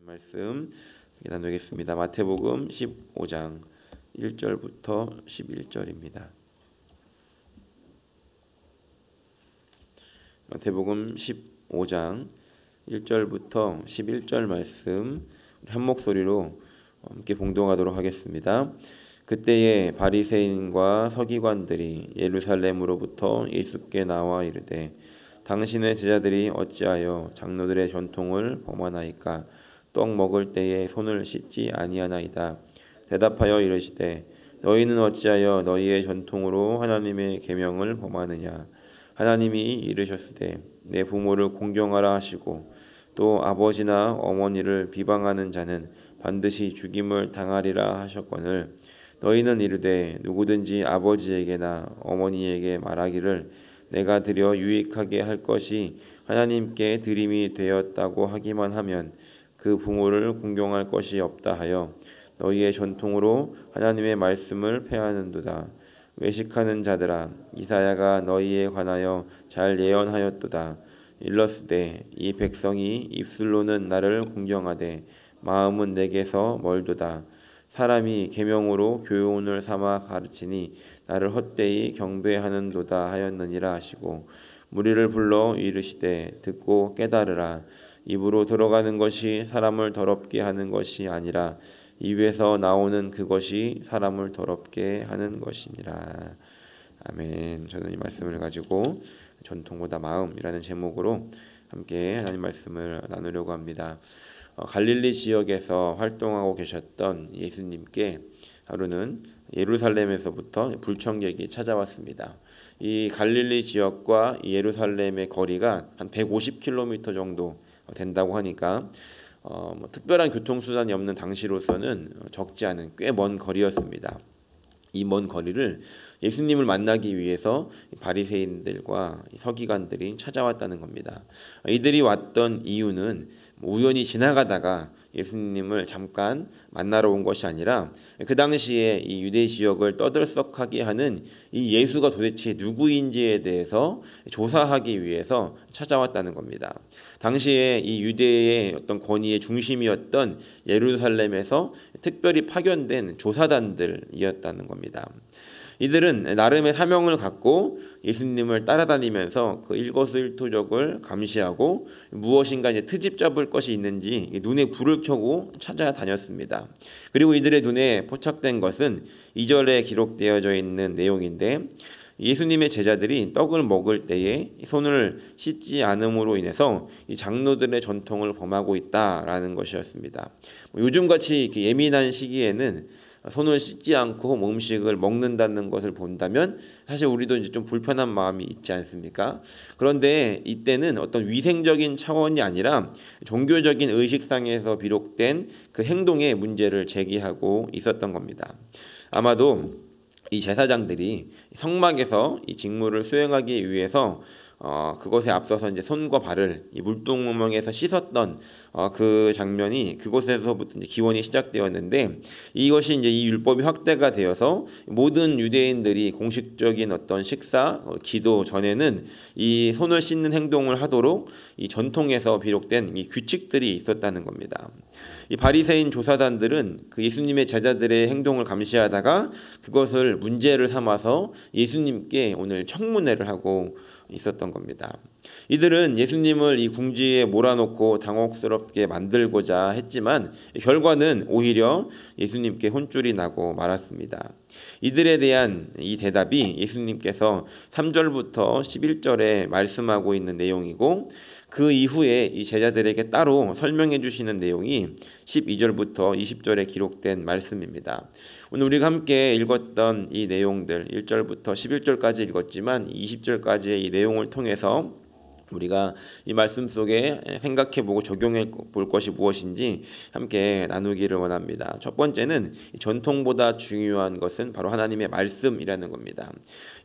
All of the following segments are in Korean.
말씀 나누겠습니다. 마태복음 15장 1절부터 11절입니다. 마태복음 15장 1절부터 11절 말씀 한 목소리로 함께 봉독하도록 하겠습니다. 그때에 바리새인과 서기관들이 예루살렘으로부터 예수께 나와 이르되 당신의 제자들이 어찌하여 장로들의 전통을 범하나이까? 떡 먹을 때에 손을 씻지 아니하나이다. 대답하여 이르시되 너희는 어찌하여 너희의 전통으로 하나님의 계명을 범하느냐? 하나님이 이르셨으되 내 부모를 공경하라 하시고 또 아버지나 어머니를 비방하는 자는 반드시 죽임을 당하리라 하셨거늘 너희는 이르되 누구든지 아버지에게나 어머니에게 말하기를 내가 드려 유익하게 할 것이 하나님께 드림이 되었다고 하기만 하면 그 부모를 공경할 것이 없다 하여 너희의 전통으로 하나님의 말씀을 폐하는도다. 외식하는 자들아, 이사야가 너희에 관하여 잘 예언하였도다. 일러스되 이 백성이 입술로는 나를 공경하되 마음은 내게서 멀도다. 사람이 계명으로 교훈을 삼아 가르치니 나를 헛되이 경배하는도다 하였느니라 하시고 무리를 불러 이르시되 듣고 깨달으라. 입으로 들어가는 것이 사람을 더럽게 하는 것이 아니라 입에서 나오는 그것이 사람을 더럽게 하는 것이니라. 아멘. 저는 이 말씀을 가지고 전통보다 마음이라는 제목으로 함께 하나님 말씀을 나누려고 합니다. 갈릴리 지역에서 활동하고 계셨던 예수님께 하루는 예루살렘에서부터 불청객이 찾아왔습니다. 이 갈릴리 지역과 예루살렘의 거리가 한 150km 정도 된다고 하니까 특별한 교통수단이 없는 당시로서는 적지 않은 꽤 먼 거리였습니다. 이 먼 거리를 예수님을 만나기 위해서 바리새인들과 서기관들이 찾아왔다는 겁니다. 이들이 왔던 이유는 우연히 지나가다가 예수님을 잠깐 만나러 온 것이 아니라 그 당시에 이 유대 지역을 떠들썩하게 하는 이 예수가 도대체 누구인지에 대해서 조사하기 위해서 찾아왔다는 겁니다. 당시에 이 유대의 어떤 권위의 중심이었던 예루살렘에서 특별히 파견된 조사단들이었다는 겁니다. 이들은 나름의 사명을 갖고 예수님을 따라다니면서 그 일거수일투족을 감시하고 무엇인가 이제 트집 잡을 것이 있는지 눈에 불을 켜고 찾아다녔습니다. 그리고 이들의 눈에 포착된 것은 2절에 기록되어져 있는 내용인데 예수님의 제자들이 떡을 먹을 때에 손을 씻지 않음으로 인해서 이 장로들의 전통을 범하고 있다라는 것이었습니다. 요즘같이 이렇게 예민한 시기에는 손을 씻지 않고 음식을 먹는다는 것을 본다면 사실 우리도 이제 좀 불편한 마음이 있지 않습니까? 그런데 이때는 어떤 위생적인 차원이 아니라 종교적인 의식상에서 비롯된 그 행동의 문제를 제기하고 있었던 겁니다. 아마도 이 제사장들이 성막에서 이 직무를 수행하기 위해서 그것에 앞서서 이제 손과 발을 이 물동멍에서 씻었던 그 장면이 그곳에서부터 이제 기원이 시작되었는데 이것이 이제 이 율법이 확대가 되어서 모든 유대인들이 공식적인 어떤 식사, 기도 전에는 이 손을 씻는 행동을 하도록 이 전통에서 비롯된 이 규칙들이 있었다는 겁니다. 이 바리새인 조사단들은 그 예수님의 제자들의 행동을 감시하다가 그것을 문제를 삼아서 예수님께 오늘 청문회를 하고 있었던 겁니다. 이들은 예수님을 이 궁지에 몰아놓고 당혹스럽게 만들고자 했지만 결과는 오히려 예수님께 혼쭐이 나고 말았습니다. 이들에 대한 이 대답이 예수님께서 3절부터 11절에 말씀하고 있는 내용이고 그 이후에 이 제자들에게 따로 설명해 주시는 내용이 12절부터 20절에 기록된 말씀입니다. 오늘 우리가 함께 읽었던 이 내용들 1절부터 11절까지 읽었지만 20절까지의 이 내용을 통해서 우리가 이 말씀 속에 생각해보고 적용해 볼 것이 무엇인지 함께 나누기를 원합니다. 첫 번째는 전통보다 중요한 것은 바로 하나님의 말씀이라는 겁니다.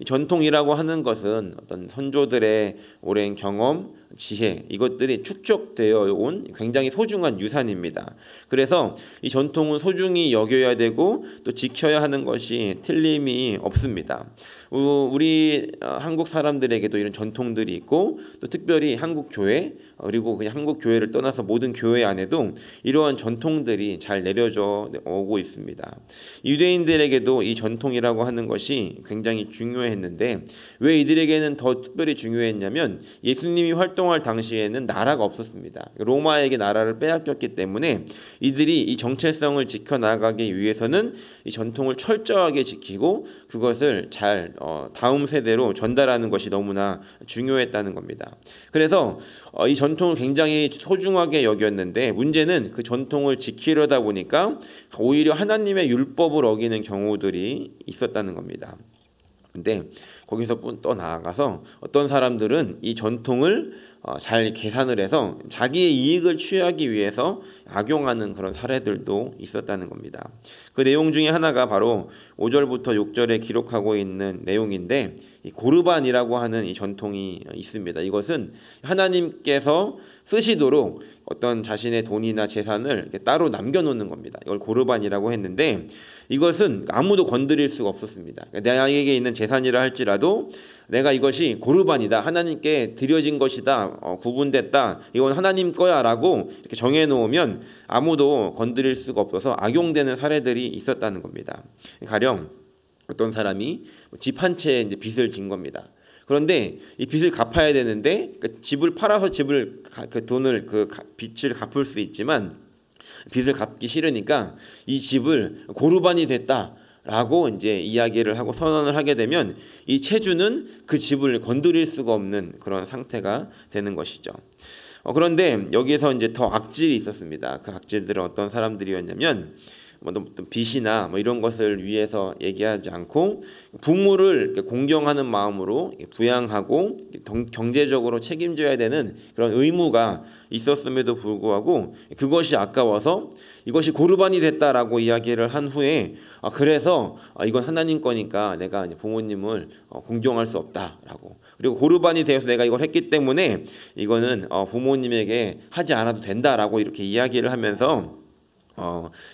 이 전통이라고 하는 것은 어떤 선조들의 오랜 경험, 지혜 이것들이 축적되어 온 굉장히 소중한 유산입니다. 그래서 이 전통은 소중히 여겨야 되고 또 지켜야 하는 것이 틀림이 없습니다. 우리 한국 사람들에게도 이런 전통들이 있고 또 특별히 한국 교회 그리고 그냥 한국 교회를 떠나서 모든 교회 안에도 이러한 전통들이 잘 내려져 오고 있습니다. 유대인들에게도 이 전통이라고 하는 것이 굉장히 중요했는데 왜 이들에게는 더 특별히 중요했냐면 예수님이 활동할 당시에는 나라가 없었습니다. 로마에게 나라를 빼앗겼기 때문에 이들이 이 정체성을 지켜나가기 위해서는 이 전통을 철저하게 지키고 그것을 잘 다음 세대로 전달하는 것이 너무나 중요했다는 겁니다. 그래서 이 전통을 굉장히 소중하게 여겼는데 문제는 그 전통을 지키려다 보니까 오히려 하나님의 율법을 어기는 경우들이 있었다는 겁니다. 근데 거기서 또 나아가서 어떤 사람들은 이 전통을 잘 계산을 해서 자기의 이익을 취하기 위해서 악용하는 그런 사례들도 있었다는 겁니다. 그 내용 중에 하나가 바로 5절부터 6절에 기록하고 있는 내용인데 이 고르반이라고 하는 이 전통이 있습니다. 이것은 하나님께서 쓰시도록 어떤 자신의 돈이나 재산을 이렇게 따로 남겨놓는 겁니다. 이걸 고르반이라고 했는데 이것은 아무도 건드릴 수가 없었습니다. 나에게 있는 재산이라 할지라도 내가 이것이 고르반이다, 하나님께 드려진 것이다, 구분됐다, 이건 하나님 거야 라고 이렇게 정해놓으면 아무도 건드릴 수가 없어서 악용되는 사례들이 있었다는 겁니다. 가령 어떤 사람이 집 한 채에 빚을 진 겁니다. 그런데 이 빚을 갚아야 되는데 집을 팔아서 빚을 갚을 수 있지만 빚을 갚기 싫으니까 이 집을 고르반이 됐다라고 이제 이야기를 하고 선언을 하게 되면 이 채주는 그 집을 건드릴 수가 없는 그런 상태가 되는 것이죠. 그런데 여기에서 이제 더 악질이 있었습니다. 그 악질들은 어떤 사람들이었냐면 어떤 빚이나 이런 것을 위해서 얘기하지 않고 부모를 공경하는 마음으로 부양하고 경제적으로 책임져야 되는 그런 의무가 있었음에도 불구하고 그것이 아까워서 이것이 고르반이 됐다라고 이야기를 한 후에 그래서 이건 하나님 거니까 내가 부모님을 공경할 수 없다라고, 그리고 고르반이 되어서 내가 이걸 했기 때문에 이거는 부모님에게 하지 않아도 된다라고 이렇게 이야기를 하면서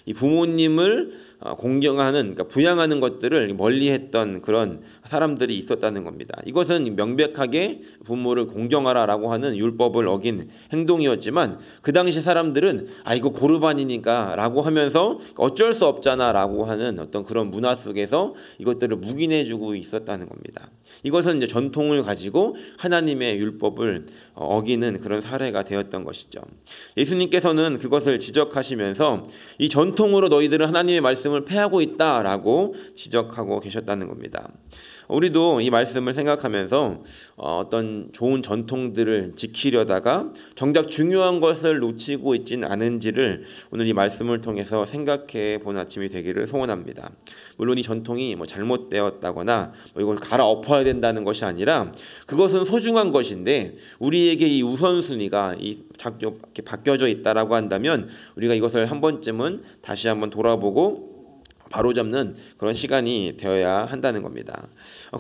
이 부모님을 공경하는, 그러니까 부양하는 것들을 멀리했던 그런 사람들이 있었다는 겁니다. 이것은 명백하게 부모를 공경하라라고 하는 율법을 어긴 행동이었지만 그 당시 사람들은 이거 고르반이니까라고 하면서 어쩔 수 없잖아라고 하는 어떤 그런 문화 속에서 이것들을 묵인해주고 있었다는 겁니다. 이것은 이제 전통을 가지고 하나님의 율법을 어기는 그런 사례가 되었던 것이죠. 예수님께서는 그것을 지적하시면서 이 전통으로 너희들은 하나님의 말씀을 패하고 있다라고 지적하고 계셨다는 겁니다. 우리도 이 말씀을 생각하면서 어떤 좋은 전통들을 지키려다가 정작 중요한 것을 놓치고 있지는 않은지를 오늘 이 말씀을 통해서 생각해 본 아침이 되기를 소원합니다. 물론 이 전통이 잘못되었다거나 이걸 갈아엎어야 된다는 것이 아니라 그것은 소중한 것인데 우리에게 이 우선순위가 이렇게 바뀌어져 있다라고 한다면 우리가 이것을 한 번쯤은 다시 한번 돌아보고 바로잡는 그런 시간이 되어야 한다는 겁니다.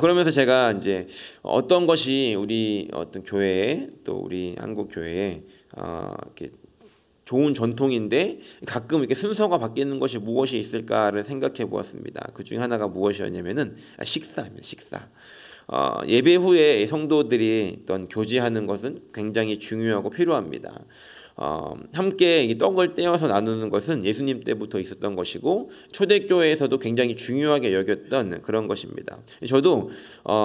그러면서 제가 이제 어떤 것이 우리 어떤 교회에, 또 우리 한국 교회에 이렇게 좋은 전통인데 가끔 이렇게 순서가 바뀌는 것이 무엇이 있을까를 생각해 보았습니다. 그 중에 하나가 무엇이었냐면은 식사입니다. 식사. 예배 후에 성도들이 어떤 교제하는 것은 굉장히 중요하고 필요합니다. 함께 이 떡을 떼어서 나누는 것은 예수님 때부터 있었던 것이고 초대교회에서도 굉장히 중요하게 여겼던 그런 것입니다. 저도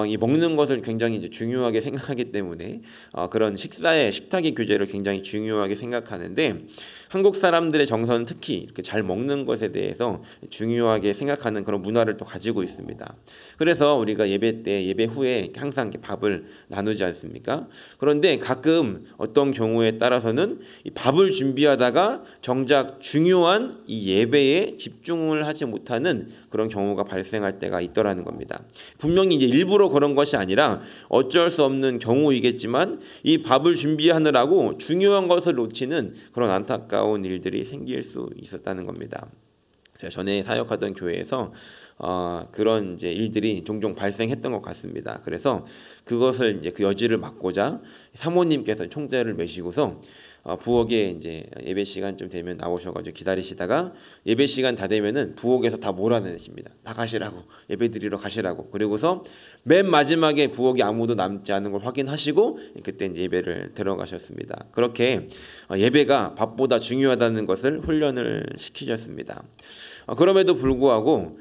이 먹는 것을 굉장히 이제 중요하게 생각하기 때문에 그런 식탁의 교제를 굉장히 중요하게 생각하는데 한국 사람들의 정서는 특히 이렇게 잘 먹는 것에 대해서 중요하게 생각하는 그런 문화를 또 가지고 있습니다. 그래서 우리가 예배 때, 예배 후에 항상 이렇게 밥을 나누지 않습니까? 그런데 가끔 어떤 경우에 따라서는 이 밥을 준비하다가 정작 중요한 이 예배에 집중을 하지 못하는 그런 경우가 발생할 때가 있더라는 겁니다. 분명히 이제 일부러 그런 것이 아니라 어쩔 수 없는 경우이겠지만 이 밥을 준비하느라고 중요한 것을 놓치는 그런 안타까운 일들이 생길 수 있었다는 겁니다. 제가 전에 사역하던 교회에서 그런 이제 일들이 종종 발생했던 것 같습니다. 그래서 그것을 이제 그 여지를 막고자 사모님께서 총재를 메시고서 부엌에 이제 예배 시간쯤 되면 나오셔가지고 기다리시다가 예배 시간 다 되면은 부엌에서 다 몰아내십니다. 나가시라고, 예배 드리러 가시라고. 그리고서 맨 마지막에 부엌에 아무도 남지 않은 걸 확인하시고 그때 이제 예배를 들어가셨습니다. 그렇게 예배가 밥보다 중요하다는 것을 훈련을 시키셨습니다. 그럼에도 불구하고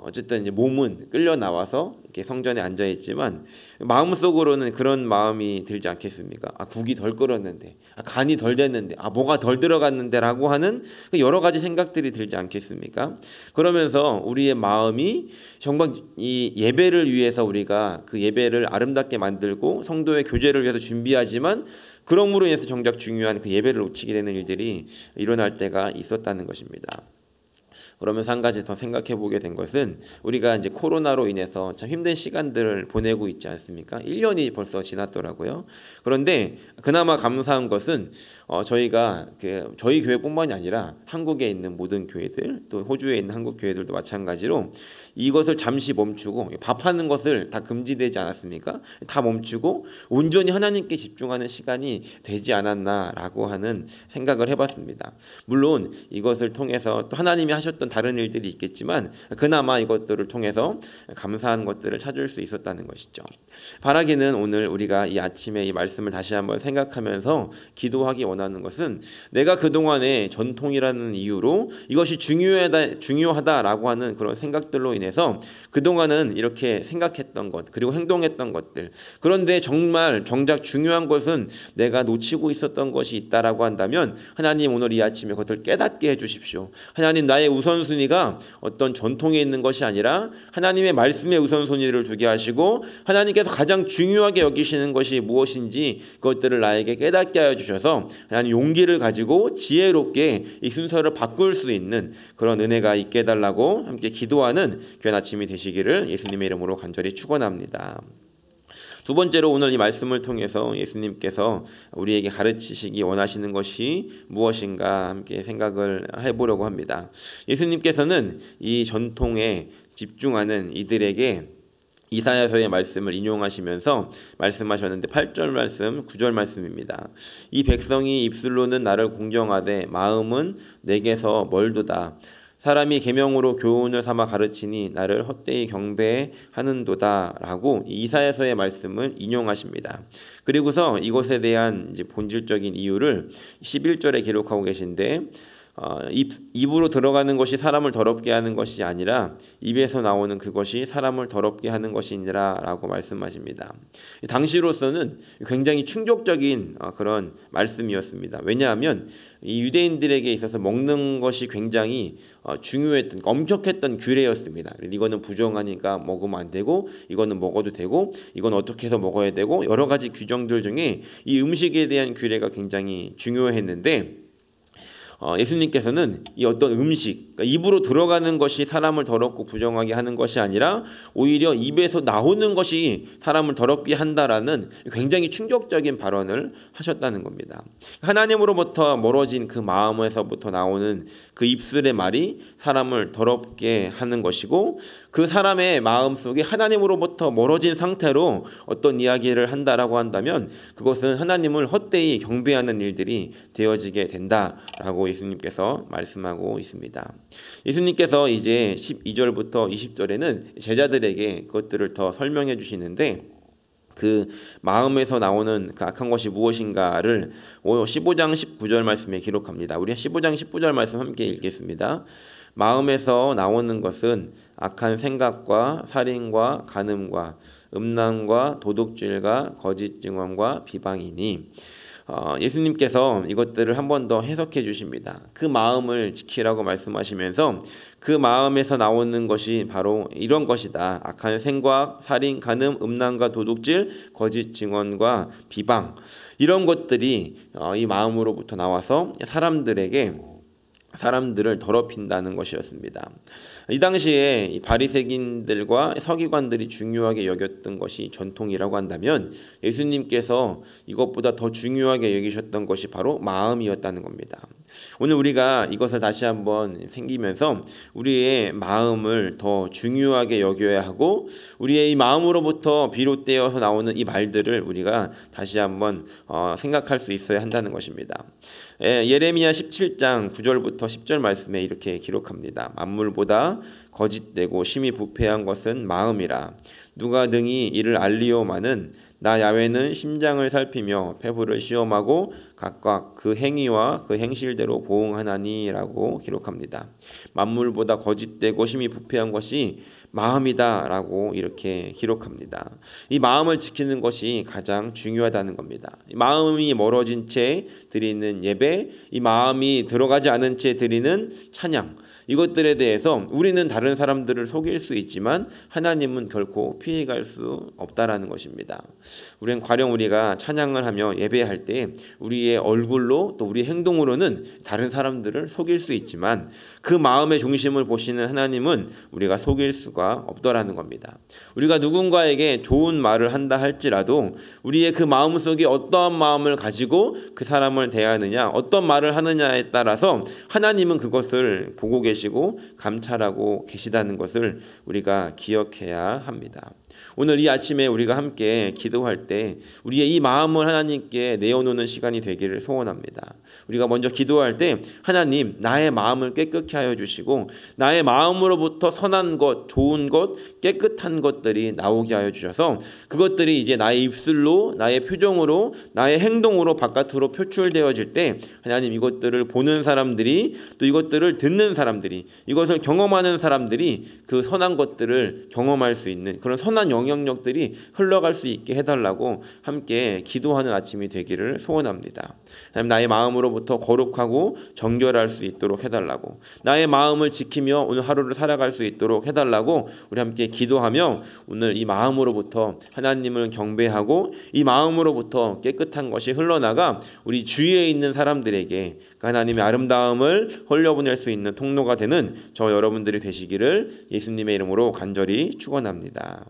어쨌든 이제 몸은 끌려 나와서 이렇게 성전에 앉아 있지만 마음속으로는 그런 마음이 들지 않겠습니까? 국이 덜 끓었는데, 간이 덜 됐는데, 뭐가 덜 들어갔는데라고 하는 여러 가지 생각들이 들지 않겠습니까? 그러면서 우리의 마음이 정말 이 예배를 위해서 우리가 그 예배를 아름답게 만들고 성도의 교제를 위해서 준비하지만 그러므로 인해서 정작 중요한 그 예배를 놓치게 되는 일들이 일어날 때가 있었다는 것입니다. 그러면서 한 가지 더 생각해 보게 된 것은 우리가 이제 코로나로 인해서 참 힘든 시간들을 보내고 있지 않습니까? 1년이 벌써 지났더라고요. 그런데 그나마 감사한 것은 저희가 저희 교회뿐만이 아니라 한국에 있는 모든 교회들, 또 호주에 있는 한국 교회들도 마찬가지로 이것을 잠시 멈추고 밥하는 것을 다 금지되지 않았습니까? 다 멈추고 온전히 하나님께 집중하는 시간이 되지 않았나라고 하는 생각을 해봤습니다. 물론 이것을 통해서 또 하나님이 하셨던 다른 일들이 있겠지만 그나마 이것들을 통해서 감사한 것들을 찾을 수 있었다는 것이죠. 바라기는 오늘 우리가 이 아침에 이 말씀을 다시 한번 생각하면서 기도하기 원하는 것은 내가 그동안의 전통이라는 이유로 이것이 중요하다라고 하는 그런 생각들로 인해서 그동안은 이렇게 생각했던 것 그리고 행동했던 것들, 그런데 정작 중요한 것은 내가 놓치고 있었던 것이 있다라고 한다면 하나님 오늘 이 아침에 그것을 깨닫게 해주십시오. 하나님, 나의 우선순위가 어떤 전통에 있는 것이 아니라 하나님의 말씀에 우선순위를 두게 하시고 하나님께서 가장 중요하게 여기시는 것이 무엇인지 그것들을 나에게 깨닫게 하여 주셔서 하나님 용기를 가지고 지혜롭게 이 순서를 바꿀 수 있는 그런 은혜가 있게 해달라고 함께 기도하는 귀한 아침이 되시기를 예수님의 이름으로 간절히 축원합니다. 두 번째로 오늘 이 말씀을 통해서 예수님께서 우리에게 가르치시기 원하시는 것이 무엇인가 함께 생각을 해보려고 합니다. 예수님께서는 이 전통에 집중하는 이들에게 이사야서의 말씀을 인용하시면서 말씀하셨는데 8절 말씀, 9절 말씀입니다. 이 백성이 입술로는 나를 공경하되 마음은 내게서 멀도다. 사람이 계명으로 교훈을 삼아 가르치니 나를 헛되이 경배하는도다 라고 이사야서의 말씀을 인용하십니다. 그리고서 이것에 대한 이제 본질적인 이유를 11절에 기록하고 계신데 입으로 들어가는 것이 사람을 더럽게 하는 것이 아니라 입에서 나오는 그것이 사람을 더럽게 하는 것이니라 라고 말씀하십니다. 당시로서는 굉장히 충격적인 그런 말씀이었습니다. 왜냐하면 이 유대인들에게 있어서 먹는 것이 굉장히 중요했던, 엄격했던 규례였습니다. 이거는 부정하니까 먹으면 안 되고 이거는 먹어도 되고 이건 어떻게 해서 먹어야 되고 여러 가지 규정들 중에 이 음식에 대한 규례가 굉장히 중요했는데 예수님께서는 이 어떤 음식, 그러니까 입으로 들어가는 것이 사람을 더럽고 부정하게 하는 것이 아니라 오히려 입에서 나오는 것이 사람을 더럽게 한다라는 굉장히 충격적인 발언을 하셨다는 겁니다. 하나님으로부터 멀어진 그 마음에서부터 나오는 그 입술의 말이 사람을 더럽게 하는 것이고 그 사람의 마음속에 하나님으로부터 멀어진 상태로 어떤 이야기를 한다라고 한다면 그것은 하나님을 헛되이 경배하는 일들이 되어지게 된다라고 예수님께서 말씀하고 있습니다. 예수님께서 이제 12절부터 20절에는 제자들에게 그것들을 더 설명해 주시는데 그 마음에서 나오는 그 악한 것이 무엇인가를 15장 19절 말씀에 기록합니다. 우리 15장 19절 말씀 함께 읽겠습니다. 마음에서 나오는 것은 악한 생각과 살인과 간음과 음란과 도둑질과 거짓 증언과 비방이니 예수님께서 이것들을 한 번 더 해석해 주십니다. 그 마음을 지키라고 말씀하시면서 그 마음에서 나오는 것이 바로 이런 것이다. 악한 생각, 살인, 간음, 음란과 도둑질, 거짓 증언과 비방, 이런 것들이 이 마음으로부터 나와서 사람들에게 사람들을 더럽힌다는 것이었습니다. 이 당시에 이 바리새인들과 서기관들이 중요하게 여겼던 것이 전통이라고 한다면 예수님께서 이것보다 더 중요하게 여기셨던 것이 바로 마음이었다는 겁니다. 오늘 우리가 이것을 다시 한번 생기면서 우리의 마음을 더 중요하게 여겨야 하고 우리의 이 마음으로부터 비롯되어서 나오는 이 말들을 우리가 다시 한번 생각할 수 있어야 한다는 것입니다. 예레미야 17장 9절부터 10절 말씀에 이렇게 기록합니다. 만물보다 거짓되고 심히 부패한 것은 마음이라. 누가 능히 이를 알리오마는 나 야훼는 심장을 살피며 폐부를 시험하고 각각 그 행위와 그 행실대로 보응하나니라고 기록합니다. 만물보다 거짓되고 심히 부패한 것이 마음이다라고 이렇게 기록합니다. 이 마음을 지키는 것이 가장 중요하다는 겁니다. 마음이 멀어진 채 드리는 예배, 이 마음이 들어가지 않은 채 드리는 찬양, 이것들에 대해서 우리는 다른 사람들을 속일 수 있지만 하나님은 결코 피해갈 수 없다라는 것입니다. 우리가 찬양을 하며 예배할 때 우리의 얼굴로 또 우리 행동으로는 다른 사람들을 속일 수 있지만 그 마음의 중심을 보시는 하나님은 우리가 속일 수가 없더라는 겁니다. 우리가 누군가에게 좋은 말을 한다 할지라도 우리의 그 마음속에 어떠한 마음을 가지고 그 사람을 대하느냐, 어떤 말을 하느냐에 따라서 하나님은 그것을 보고 계시고 감찰하고 계시다는 것을 우리가 기억해야 합니다. 오늘 이 아침에 우리가 함께 기도할 때 우리의 이 마음을 하나님께 내어놓는 시간이 되기를 소원합니다. 우리가 먼저 기도할 때 하나님, 나의 마음을 깨끗게 하여 주시고 나의 마음으로부터 선한 것, 좋은 것, 깨끗한 것들이 나오게 하여 주셔서 그것들이 이제 나의 입술로, 나의 표정으로, 나의 행동으로 바깥으로 표출되어질 때 하나님, 이것들을 보는 사람들이, 또 이것들을 듣는 사람들이, 이것을 경험하는 사람들이 그 선한 것들을 경험할 수 있는 그런 선한 영향력들이 흘러갈 수 있게 해달라고 함께 기도하는 아침이 되기를 소원합니다. 하나님, 나의 마음으로부터 거룩하고 정결할 수 있도록 해달라고, 나의 마음을 지키며 오늘 하루를 살아갈 수 있도록 해달라고 우리 함께 기도하며 오늘 이 마음으로부터 하나님을 경배하고 이 마음으로부터 깨끗한 것이 흘러나가 우리 주위에 있는 사람들에게 하나님의 아름다움을 흘려보낼 수 있는 통로가 되는 저 여러분들이 되시기를 예수님의 이름으로 간절히 축원합니다.